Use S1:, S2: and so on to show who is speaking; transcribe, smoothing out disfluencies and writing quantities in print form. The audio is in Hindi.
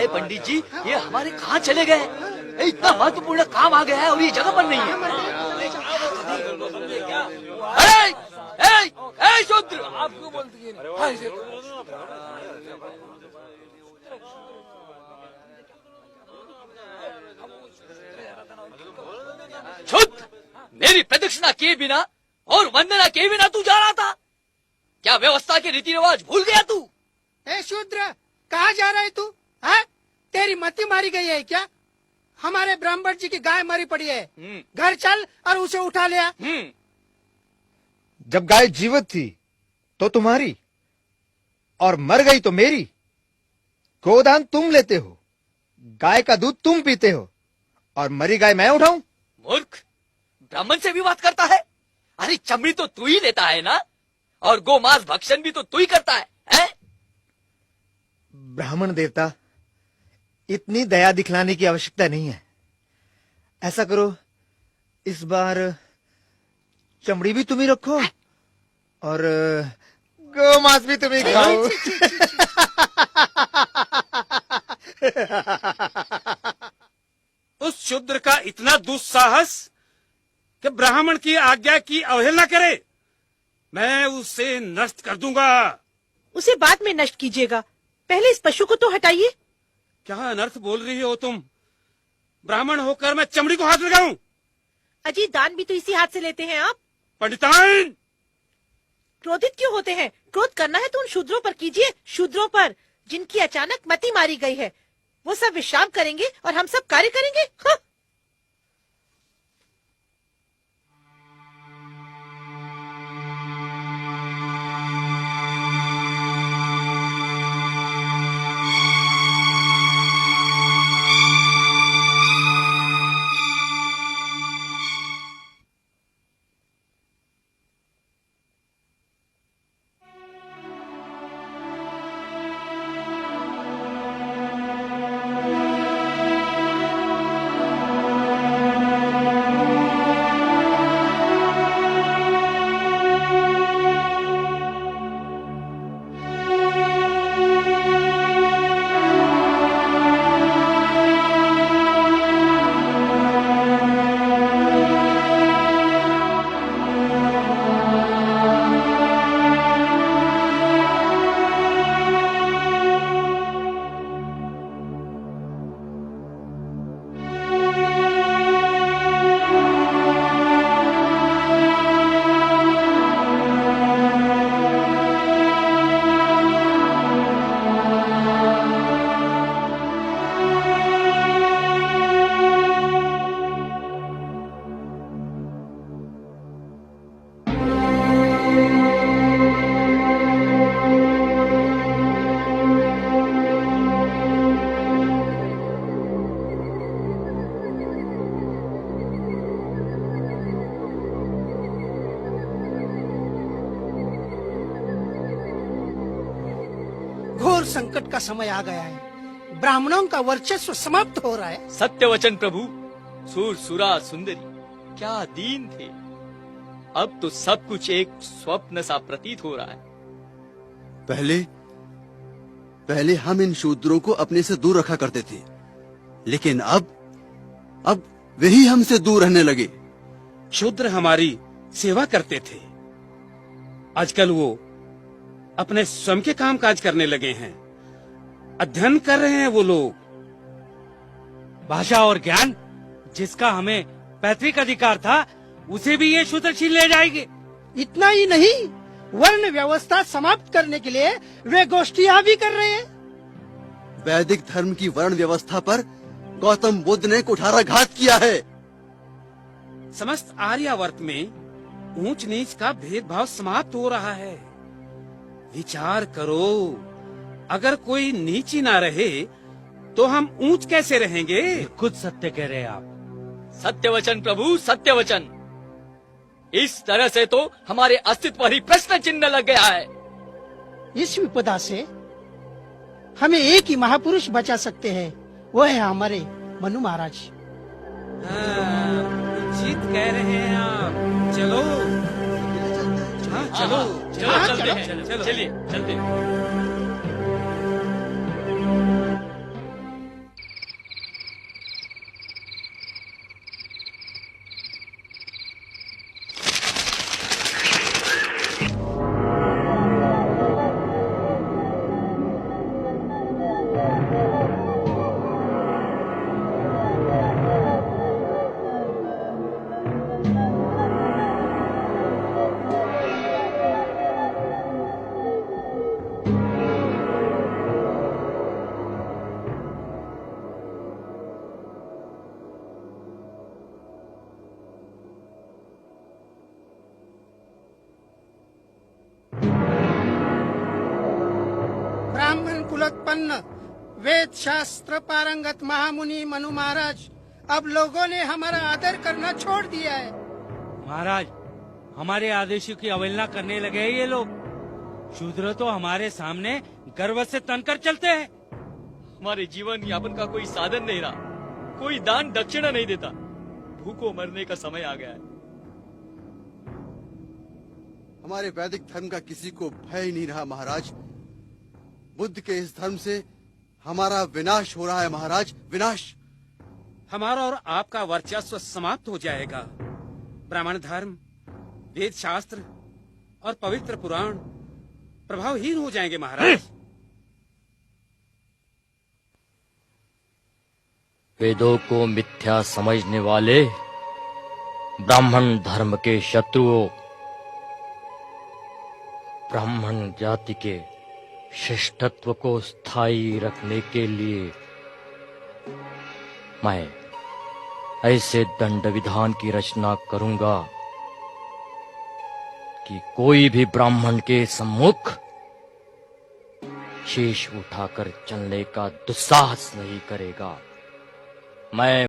S1: है पंडित जी, ये हमारे कहाँ चले गए? इतना महत्वपूर्ण काम आ गया है और ये जगह बन नहीं है। शूद्र, आपको बोलती है शूद्र, मेरी प्रदक्षिणा किए बिना और वंदना किए बिना तू जा रहा था? क्या व्यवस्था के रीति रिवाज भूल गया तू?
S2: ए शूद्र, कहाँ जा रहा है तू? है तेरी मती मारी गई है क्या? हमारे ब्राह्मण जी की गाय मरी पड़ी है, घर चल और उसे उठा लिया।
S3: जब गाय जीवित थी तो तुम्हारी और मर गई तो मेरी। गोदान तुम लेते हो, गाय का दूध तुम पीते हो और मरी गाय मैं उठाऊं?
S1: मूर्ख, ब्राह्मण से भी बात करता है? अरे चमड़ी तो तू ही लेता है ना, और गोमांस भक्षण भी तो तू ही करता है?
S3: ब्राह्मण देवता, इतनी दया दिखलाने की आवश्यकता नहीं है। ऐसा करो, इस बार चमड़ी भी तुम ही रखो और गोमांस भी तुम ही खाओ।
S4: उस शूद्र का इतना दुस्साहस कि ब्राह्मण की आज्ञा की अवहेलना करे। मैं उसे नष्ट कर दूंगा।
S5: उसे बाद में नष्ट कीजिएगा, पहले इस पशु को तो हटाइए।
S4: क्या अनर्थ बोल रही हो तुम? ब्राह्मण होकर मैं चमड़ी को हाथ लगाऊं?
S5: अजी, दान भी तो इसी हाथ से लेते हैं आप।
S4: पंडिताइन,
S5: क्रोधित क्यों होते हैं? क्रोध करना है तो उन शूद्रों पर कीजिए, शूद्रों पर जिनकी अचानक मति मारी गई है। वो सब विश्राम करेंगे और हम सब कार्य करेंगे। हाँ।
S2: घोर संकट का समय आ गया है, ब्राह्मणों का वर्चस्व समाप्त हो रहा है।
S1: सत्य वचन प्रभु, सूर सुरा सुंदरी क्या दीन थे, अब तो सब कुछ एक स्वप्न सा प्रतीत हो रहा है।
S6: पहले हम इन शूद्रों को अपने से दूर रखा करते थे, लेकिन अब वही हमसे दूर रहने लगे।
S4: शूद्र हमारी सेवा करते थे, आजकल वो अपने स्वयं के काम काज करने लगे हैं, अध्ययन कर रहे हैं वो लोग।
S7: भाषा और ज्ञान जिसका हमें पैतृक अधिकार था, उसे भी ये शूद्र छीन ले जाएंगे।
S2: इतना ही नहीं, वर्ण व्यवस्था समाप्त करने के लिए वे गोष्ठियां भी कर रहे हैं।
S6: वैदिक धर्म की वर्ण व्यवस्था पर गौतम बुद्ध ने कुठाराघात किया है।
S4: समस्त आर्यावर्त में ऊंच नीच का भेदभाव समाप्त हो रहा है। विचार करो, अगर कोई नीच ही ना रहे तो हम ऊंच कैसे रहेंगे?
S7: खुद सत्य कह रहे हैं आप।
S1: सत्य वचन प्रभु, सत्य वचन। इस तरह से तो हमारे अस्तित्व पर ही प्रश्न चिन्ह लग गया है।
S2: इस विपदा से हमें एक ही महापुरुष बचा सकते हैं, वो है हमारे मनु महाराज।
S4: उचित कह रहे हैं आप। चलो, हाँ, चलो
S1: चलते हैं, चलिए चलते।
S2: कुलोत्पन्न वेद शास्त्र पारंगत महामुनि मनु महाराज, अब लोगों ने हमारा आदर करना छोड़ दिया है।
S7: महाराज, हमारे आदेशों की अवहेलना करने लगे हैं ये लोग। शूद्र तो हमारे सामने गर्व से तनकर चलते हैं।
S1: हमारे जीवन यापन का कोई साधन नहीं रहा, कोई दान दक्षिणा नहीं देता। भूखों मरने का समय आ गया है।
S6: हमारे वैदिक धर्म का किसी को भय ही नहीं रहा महाराज। बुद्ध के इस धर्म से हमारा विनाश हो रहा है महाराज, विनाश।
S4: हमारा और आपका वर्चस्व समाप्त हो जाएगा। ब्राह्मण धर्म, वेद शास्त्र और पवित्र पुराण प्रभावहीन हो जाएंगे महाराज।
S8: वेदों को मिथ्या समझने वाले ब्राह्मण धर्म के शत्रुओं, ब्राह्मण जाति के श्रेष्ठत्व को स्थायी रखने के लिए मैं ऐसे दंड विधान की रचना करूंगा कि कोई भी ब्राह्मण के सम्मुख शीश उठाकर चलने का दुस्साहस नहीं करेगा। मैं